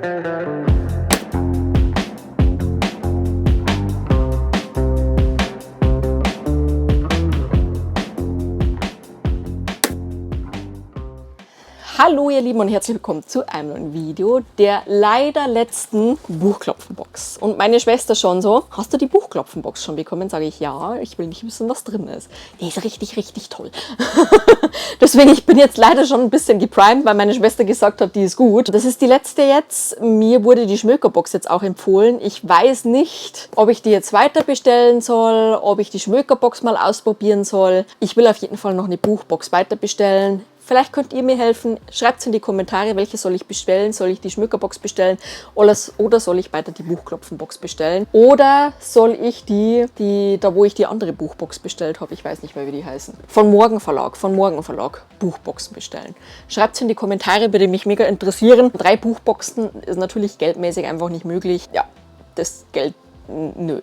Hallo ihr Lieben und herzlich willkommen zu einem neuen Video der leider letzten Buchklopfenbox. Und meine Schwester schon so, hast du die Buchklopfenbox schon bekommen? Sage ich, ja, ich will nicht wissen, was drin ist. Die ist richtig, richtig toll. Deswegen, ich bin jetzt leider schon ein bisschen geprimed, weil meine Schwester gesagt hat, die ist gut. Das ist die letzte jetzt. Mir wurde die Schmökerbox jetzt auch empfohlen. Ich weiß nicht, ob ich die jetzt weiter bestellen soll, ob ich die Schmökerbox mal ausprobieren soll. Ich will auf jeden Fall noch eine Buchbox weiter bestellen. Vielleicht könnt ihr mir helfen. Schreibt es in die Kommentare, welche soll ich bestellen. Soll ich die Schmökerbox bestellen oder soll ich weiter die Buchklopfenbox bestellen? Oder soll ich da wo ich die andere Buchbox bestellt habe, ich weiß nicht mehr, wie die heißen, von Morgen Verlag Buchboxen bestellen? Schreibt es in die Kommentare, würde mich mega interessieren. 3 Buchboxen ist natürlich geldmäßig einfach nicht möglich. Ja, das Geld... Nö.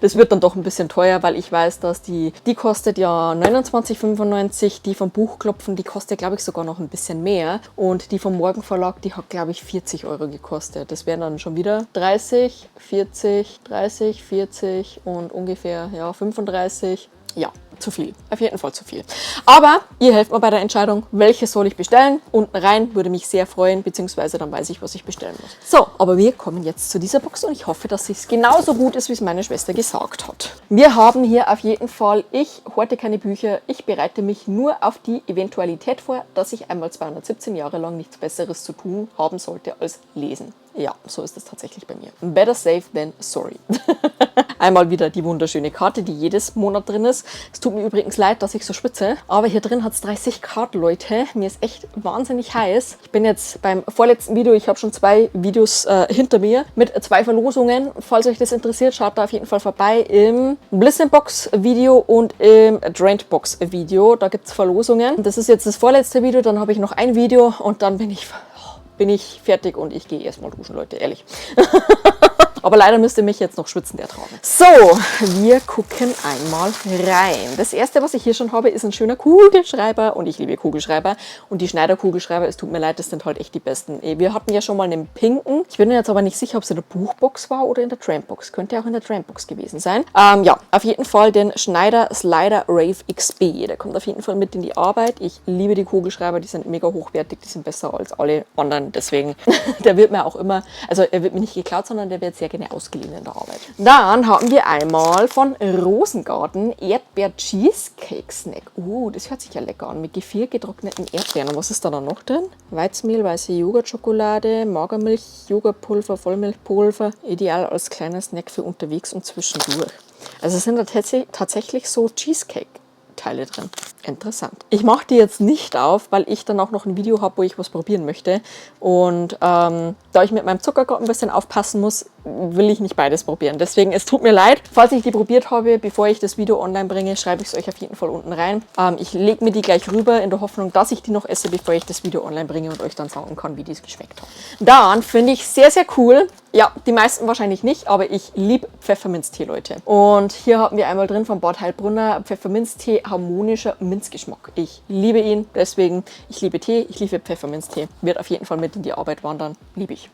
Das wird dann doch ein bisschen teuer, weil ich weiß, dass die kostet ja 29,95. Die vom Buchklopfen, die kostet, glaube ich, sogar noch ein bisschen mehr. Und die vom Morgen Verlag, die hat, glaube ich, 40 € gekostet. Das wären dann schon wieder 30, 40 und ungefähr ja, 35. Ja, zu viel. Auf jeden Fall zu viel. Aber ihr helft mir bei der Entscheidung, welche soll ich bestellen. Unten rein, würde mich sehr freuen, beziehungsweise dann weiß ich, was ich bestellen muss. So, aber wir kommen jetzt zu dieser Box und ich hoffe, dass es genauso gut ist, wie es meine Schwester gesagt hat. Wir haben hier auf jeden Fall, ich horte keine Bücher, ich bereite mich nur auf die Eventualität vor, dass ich einmal 217 Jahre lang nichts Besseres zu tun haben sollte als lesen. Ja, so ist es tatsächlich bei mir. Better safe than sorry. Einmal wieder die wunderschöne Karte, die jedes Monat drin ist. Es tut mir übrigens leid, dass ich so schwitze, aber hier drin hat es 30 Grad, Leute. Mir ist echt wahnsinnig heiß. Ich bin jetzt beim vorletzten Video, ich habe schon 2 Videos hinter mir mit 2 Verlosungen. Falls euch das interessiert, schaut da auf jeden Fall vorbei im Blissenbox Video und im Drainedbox Video. Da gibt es Verlosungen. Das ist jetzt das vorletzte Video, dann habe ich noch ein Video und dann bin ich fertig und ich gehe erstmal duschen, Leute, ehrlich. Aber leider müsst ihr mich jetzt noch schwitzend ertragen. So, wir gucken einmal rein. Das erste, was ich hier schon habe, ist ein schöner Kugelschreiber und ich liebe Kugelschreiber. Und die Schneider-Kugelschreiber, es tut mir leid, das sind halt echt die besten. Wir hatten ja schon mal einen pinken. Ich bin mir jetzt aber nicht sicher, ob es in der Buchbox war oder in der Trampbox. Könnte auch in der Trampbox gewesen sein. Ja, auf jeden Fall den Schneider Slider Rave XB. Der kommt auf jeden Fall mit in die Arbeit. Ich liebe die Kugelschreiber, die sind mega hochwertig, die sind besser als alle anderen. Deswegen, der wird mir auch immer, also er wird mir nicht geklaut, sondern der wird sehr gerne ausgeliehen in der Arbeit. Dann haben wir einmal von Rosengarten Erdbeer-Cheesecake Snack. Das hört sich ja lecker an. Mit Gefrier getrockneten Erdbeeren. Und was ist da dann noch drin? Weizenmehl, weiße Joghurtschokolade, Magermilch, Joghurtpulver, Vollmilchpulver. Ideal als kleiner Snack für unterwegs und zwischendurch. Also es sind da tatsächlich so Cheesecake-Teile drin. Interessant. Ich mache die jetzt nicht auf, weil ich dann auch noch ein Video habe, wo ich was probieren möchte. Und da ich mit meinem Zucker gerade ein bisschen aufpassen muss, will ich nicht beides probieren. Deswegen, es tut mir leid. Falls ich die probiert habe, bevor ich das Video online bringe, schreibe ich es euch auf jeden Fall unten rein. Ich lege mir die gleich rüber in der Hoffnung, dass ich die noch esse, bevor ich das Video online bringe und euch dann sagen kann, wie die es geschmeckt hat. Dann finde ich sehr, sehr cool. Ja, die meisten wahrscheinlich nicht, aber ich liebe Pfefferminztee, Leute. Und hier haben wir einmal drin von Bad Heilbrunner Pfefferminztee, harmonischer Minzgeschmack. Ich liebe ihn, deswegen, ich liebe Tee, ich liebe Pfefferminztee. Wird auf jeden Fall mit in die Arbeit wandern, liebe ich.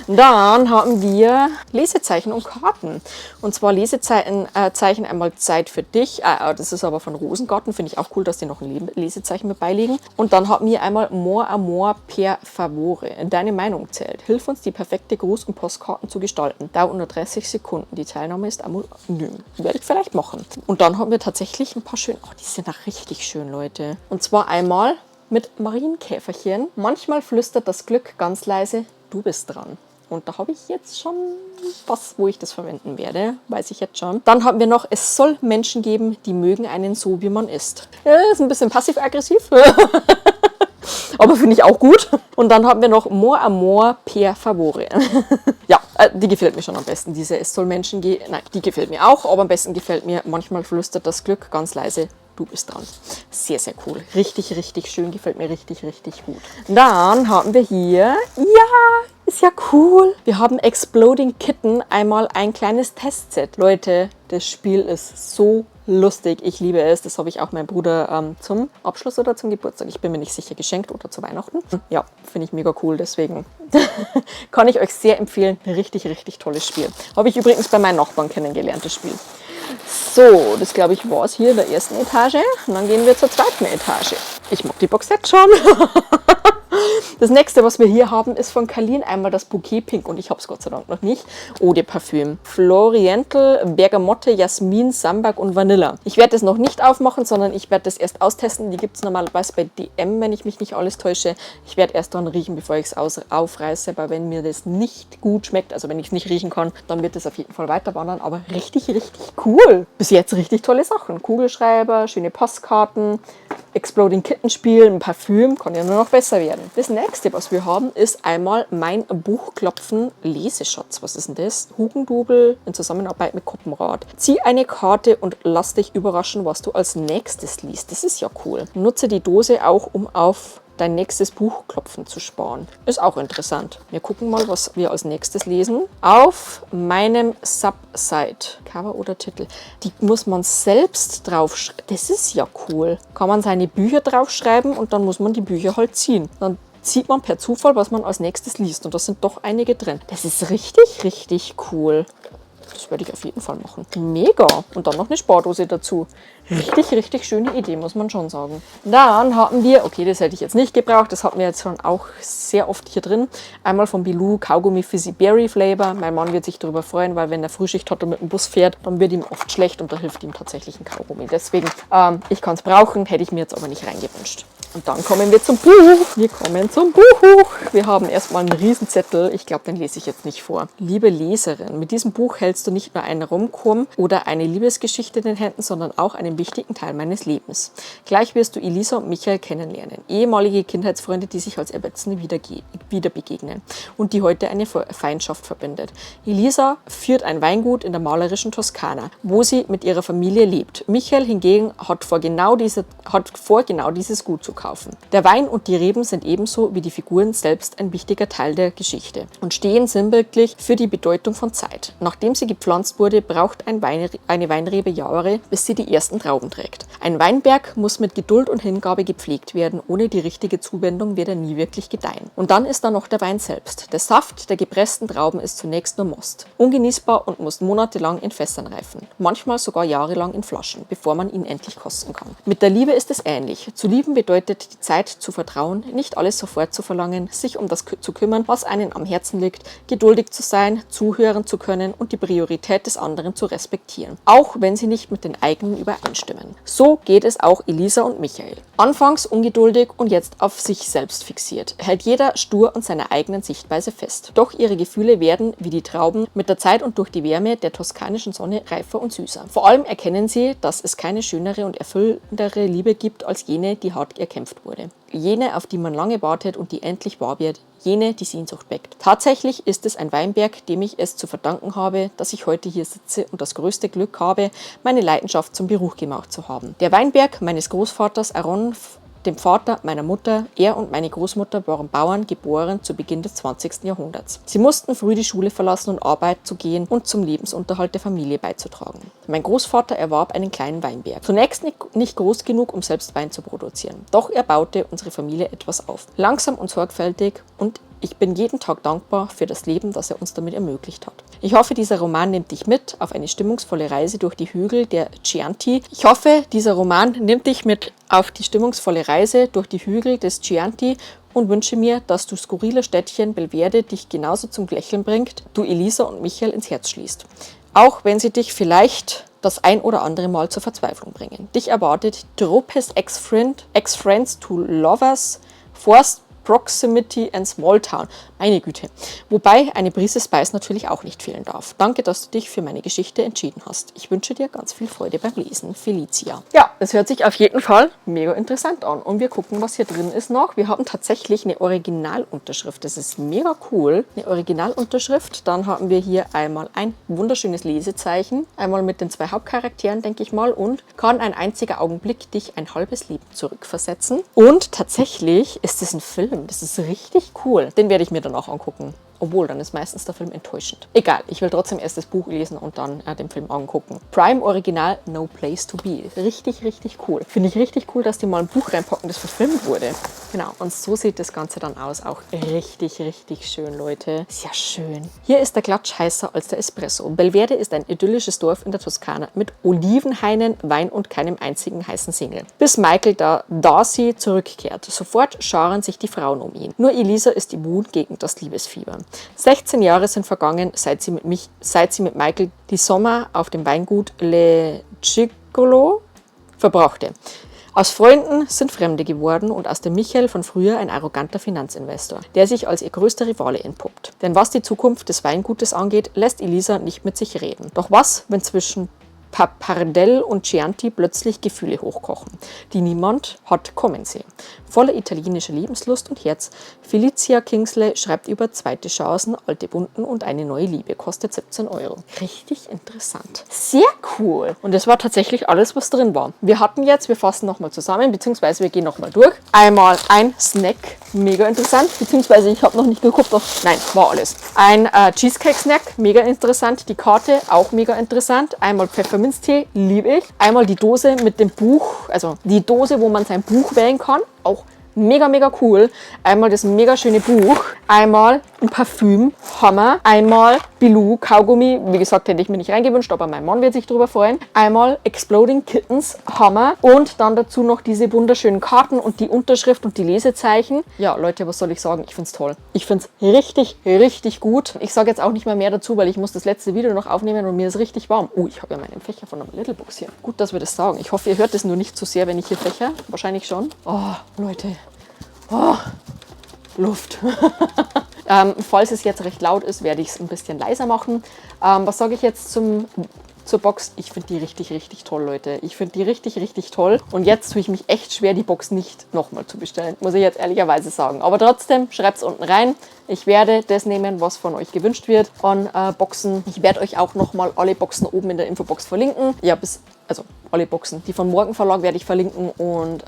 Dann haben wir Lesezeichen und Karten. Und zwar Lesezeichen einmal Zeit für dich. Das ist aber von Rosengarten, finde ich auch cool, dass die noch ein Lesezeichen mit beilegen. Und dann haben wir einmal More Amor per Favore. Deine Meinung zählt. Hilf uns, die perfekte Gruß- und Postkarten zu gestalten. Dauert nur 30 Sekunden. Die Teilnahme ist anonym. Werde ich vielleicht machen. Und dann haben wir tatsächlich ein paar schöne, die sind auch richtig schön, Leute. Und zwar einmal mit Marienkäferchen. Manchmal flüstert das Glück ganz leise, du bist dran. Und da habe ich jetzt schon was, wo ich das verwenden werde. Weiß ich jetzt schon. Dann haben wir noch, es soll Menschen geben, die mögen einen so, wie man ist. Ja, ist ein bisschen passiv-aggressiv. Aber finde ich auch gut. Und dann haben wir noch More Amor per Favore. Ja, die gefällt mir schon am besten. Diese Es soll Menschen geben. Nein, die gefällt mir auch. Aber am besten gefällt mir, manchmal flüstert das Glück ganz leise, du bist dran. Sehr, sehr cool. Richtig, richtig schön. Gefällt mir richtig, richtig gut. Dann haben wir hier, ja, ist ja cool. Wir haben Exploding Kitten, einmal ein kleines Testset. Leute, das Spiel ist so lustig. Ich liebe es. Das habe ich auch meinem Bruder zum Abschluss oder zum Geburtstag, ich bin mir nicht sicher, geschenkt oder zu Weihnachten. Ja, finde ich mega cool. Deswegen kann ich euch sehr empfehlen. Richtig, richtig tolles Spiel. Habe ich übrigens bei meinen Nachbarn kennengelernt, das Spiel. So, das glaube ich war es hier in der ersten Etage. Und dann gehen wir zur zweiten Etage. Ich mag die Box jetzt schon. Das nächste, was wir hier haben, ist von Kalin einmal das Bouquet Pink und ich habe es Gott sei Dank noch nicht. Eau de Parfüm. Floriental, Bergamotte, Jasmin, Sambac und Vanilla. Ich werde das noch nicht aufmachen, sondern ich werde das erst austesten. Die gibt es normalerweise bei DM, wenn ich mich nicht alles täusche. Ich werde erst dran riechen, bevor ich es aufreiße. Aber wenn mir das nicht gut schmeckt, also wenn ich es nicht riechen kann, dann wird es auf jeden Fall weiter wandern. Aber richtig, richtig cool. Bis jetzt richtig tolle Sachen. Kugelschreiber, schöne Postkarten, Exploding Kitten Spiel, ein Parfüm, kann ja nur noch besser werden. Das nächste, was wir haben, ist einmal mein Buchklopfen Leseschatz. Was ist denn das? Hugendubel in Zusammenarbeit mit Koppenrad. Zieh eine Karte und lass dich überraschen, was du als nächstes liest. Das ist ja cool. Nutze die Dose auch, um auf dein nächstes Buchklopfen zu sparen. Ist auch interessant. Wir gucken mal, was wir als nächstes lesen. Auf meinem Subsite, Cover oder Titel, die muss man selbst draufschreiben. Das ist ja cool. Kann man seine Bücher draufschreiben und dann muss man die Bücher halt ziehen. Dann sieht man per Zufall, was man als nächstes liest. Und da sind doch einige drin. Das ist richtig, richtig cool. Das werde ich auf jeden Fall machen. Mega. Und dann noch eine Spardose dazu. Richtig, richtig schöne Idee, muss man schon sagen. Dann haben wir, okay, das hätte ich jetzt nicht gebraucht, das hatten wir jetzt schon auch sehr oft hier drin. Einmal von Bilou Kaugummi Fizzy Berry Flavor. Mein Mann wird sich darüber freuen, weil wenn er Frühschicht hat und mit dem Bus fährt, dann wird ihm oft schlecht und da hilft ihm tatsächlich ein Kaugummi. Deswegen, ich kann es brauchen, hätte ich mir jetzt aber nicht reingewünscht. Und dann kommen wir zum Buch. Wir kommen zum Buch. Wir haben erstmal einen Riesenzettel. Ich glaube, den lese ich jetzt nicht vor. Liebe Leserin, mit diesem Buch hältst du nicht nur einen Rom-Com oder eine Liebesgeschichte in den Händen, sondern auch einen wichtigen Teil meines Lebens. Gleich wirst du Elisa und Michael kennenlernen. Ehemalige Kindheitsfreunde, die sich als Erwachsene wieder begegnen und die heute eine Feindschaft verbindet. Elisa führt ein Weingut in der malerischen Toskana, wo sie mit ihrer Familie lebt. Michael hingegen hat vor, genau dieses Gut zu kaufen. Der Wein und die Reben sind ebenso wie die Figuren selbst ein wichtiger Teil der Geschichte und stehen sinnbildlich für die Bedeutung von Zeit. Nachdem sie gepflanzt wurde, braucht eine Weinrebe Jahre, bis sie die ersten Trauben trägt. Ein Weinberg muss mit Geduld und Hingabe gepflegt werden. Ohne die richtige Zuwendung wird er nie wirklich gedeihen. Und dann ist da noch der Wein selbst. Der Saft der gepressten Trauben ist zunächst nur Most. Ungenießbar und muss monatelang in Fässern reifen. Manchmal sogar jahrelang in Flaschen, bevor man ihn endlich kosten kann. Mit der Liebe ist es ähnlich. Zu lieben bedeutet die Zeit zu vertrauen, nicht alles sofort zu verlangen, sich um das zu kümmern, was einem am Herzen liegt, geduldig zu sein, zuhören zu können und die Priorität des anderen zu respektieren, auch wenn sie nicht mit den eigenen übereinstimmen. So geht es auch Elisa und Michael. Anfangs ungeduldig und jetzt auf sich selbst fixiert, hält jeder stur an seiner eigenen Sichtweise fest. Doch ihre Gefühle werden, wie die Trauben, mit der Zeit und durch die Wärme der toskanischen Sonne reifer und süßer. Vor allem erkennen sie, dass es keine schönere und erfüllendere Liebe gibt als jene, die hart erkämpft wurde. Jene, auf die man lange wartet und die endlich wahr wird. Jene, die Sehnsucht weckt. Tatsächlich ist es ein Weinberg, dem ich es zu verdanken habe, dass ich heute hier sitze und das größte Glück habe, meine Leidenschaft zum Beruf gemacht zu haben. Der Weinberg meines Großvaters Aaron, dem Vater meiner Mutter, er und meine Großmutter waren Bauern, geboren zu Beginn des 20. Jahrhunderts. Sie mussten früh die Schule verlassen, um Arbeit zu gehen und zum Lebensunterhalt der Familie beizutragen. Mein Großvater erwarb einen kleinen Weinberg. Zunächst nicht groß genug, um selbst Wein zu produzieren. Doch er baute unsere Familie etwas auf. Langsam und sorgfältig, und ich bin jeden Tag dankbar für das Leben, das er uns damit ermöglicht hat. Ich hoffe, dieser Roman nimmt dich mit auf eine stimmungsvolle Reise durch die Hügel der Chianti. Und wünsche mir, dass du skurrile Städtchen Belverde dich genauso zum Lächeln bringt, du Elisa und Michael ins Herz schließt. Auch wenn sie dich vielleicht das ein oder andere Mal zur Verzweiflung bringen. Dich erwartet Tropes Ex-Friends to Lovers, Forced Proximity and Small Town. Meine Güte. Wobei eine Prise Spice natürlich auch nicht fehlen darf. Danke, dass du dich für meine Geschichte entschieden hast. Ich wünsche dir ganz viel Freude beim Lesen. Felicia. Ja, das hört sich auf jeden Fall mega interessant an. Und wir gucken, was hier drin ist noch. Wir haben tatsächlich eine Originalunterschrift. Das ist mega cool. Eine Originalunterschrift. Dann haben wir hier einmal ein wunderschönes Lesezeichen. Einmal mit den zwei Hauptcharakteren, denke ich mal. Und kann ein einziger Augenblick dich ein halbes Leben zurückversetzen. Und tatsächlich ist es ein Film. Das ist richtig cool. Den werde ich mir dann auch angucken. Obwohl, dann ist meistens der Film enttäuschend. Egal, ich will trotzdem erst das Buch lesen und dann den Film angucken. Prime Original No Place to Be. Richtig, richtig cool. Finde ich richtig cool, dass die mal ein Buch reinpacken, das verfilmt wurde. Genau, und so sieht das Ganze dann aus. Auch richtig, richtig schön, Leute. Sehr schön. Hier ist der Klatsch heißer als der Espresso. Belverde ist ein idyllisches Dorf in der Toskana mit Olivenhainen, Wein und keinem einzigen heißen Single. Bis Michael da Darcy zurückkehrt. Sofort scharen sich die Frauen um ihn. Nur Elisa ist immun gegen das Liebesfieber. 16 Jahre sind vergangen, seit sie mit Michael die Sommer auf dem Weingut Le Cicolo verbrachte. Aus Freunden sind Fremde geworden und aus dem Michael von früher ein arroganter Finanzinvestor, der sich als ihr größter Rivale entpuppt. Denn was die Zukunft des Weingutes angeht, lässt Elisa nicht mit sich reden. Doch was, wenn zwischen Pappardelle und Chianti plötzlich Gefühle hochkochen, die niemand hat kommen sehen. Voller italienischer Lebenslust und Herz, Felicia Kingsley schreibt über zweite Chancen, alte Wunden und eine neue Liebe. Kostet 17 Euro. Richtig interessant. Sehr cool. Und das war tatsächlich alles, was drin war. Wir fassen nochmal zusammen, beziehungsweise wir gehen nochmal durch. Einmal ein Snack, mega interessant, beziehungsweise ich habe noch nicht geguckt, nein, war alles. Ein Cheesecake-Snack, mega interessant. Die Karte, auch mega interessant. Einmal Pfefferminztee, liebe ich. Einmal die Dose mit dem Buch, also die Dose, wo man sein Buch wählen kann, auch mega, mega cool. Einmal das mega schöne Buch. Einmal ein Parfüm. Hammer. Einmal Bilou Kaugummi. Wie gesagt, hätte ich mir nicht reingewünscht, aber mein Mann wird sich drüber freuen. Einmal Exploding Kittens. Hammer. Und dann dazu noch diese wunderschönen Karten und die Unterschrift und die Lesezeichen. Ja, Leute, was soll ich sagen? Ich finde es toll. Ich finde es richtig, richtig gut. Ich sage jetzt auch nicht mehr dazu, weil ich muss das letzte Video noch aufnehmen und mir ist richtig warm. Oh, ich habe ja meinen Fächer von der Little Box hier. Gut, dass wir das sagen. Ich hoffe, ihr hört es nur nicht zu sehr, wenn ich hier fächer. Wahrscheinlich schon. Oh, Leute. Oh, Luft. Falls es jetzt recht laut ist, werde ich es ein bisschen leiser machen. Was sage ich jetzt zur Box? Ich finde die richtig, richtig toll, Leute. Ich finde die richtig, richtig toll. Und jetzt tue ich mich echt schwer, die Box nicht nochmal zu bestellen. Muss ich jetzt ehrlicherweise sagen. Aber trotzdem, schreibt es unten rein. Ich werde das nehmen, was von euch gewünscht wird an Boxen. Ich werde euch auch nochmal alle Boxen oben in der Infobox verlinken. Ja, also alle Boxen. Die von Morgen Verlag werde ich verlinken und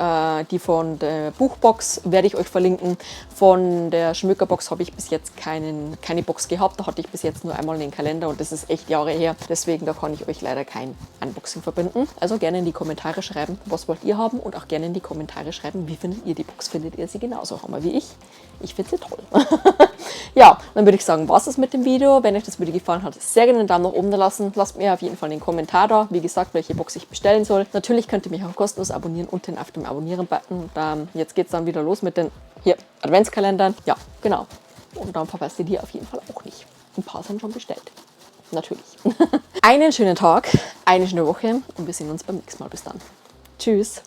die von der Buchbox werde ich euch verlinken. Von der Schmökerbox habe ich bis jetzt keine Box gehabt. Da hatte ich bis jetzt nur einmal den Kalender und das ist echt Jahre her. Deswegen, da kann ich euch leider kein Unboxing verbinden. Also gerne in die Kommentare schreiben, was wollt ihr haben und auch gerne in die Kommentare schreiben, wie findet ihr die Box? Findet ihr sie genauso hammer wie ich? Ich finde sie toll. Ja, dann würde ich sagen, was ist mit dem Video. Wenn euch das Video gefallen hat, sehr gerne einen Daumen nach oben da lassen. Lasst mir auf jeden Fall einen Kommentar da, wie gesagt, welche Box ich bestellen soll. Natürlich könnt ihr mich auch kostenlos abonnieren, unten auf dem Abonnieren-Button. Jetzt geht es dann wieder los mit den Adventskalendern. Ja, genau. Und dann verpasst ihr die auf jeden Fall auch nicht. Ein paar sind schon bestellt. Natürlich. Einen schönen Tag, eine schöne Woche und wir sehen uns beim nächsten Mal. Bis dann. Tschüss.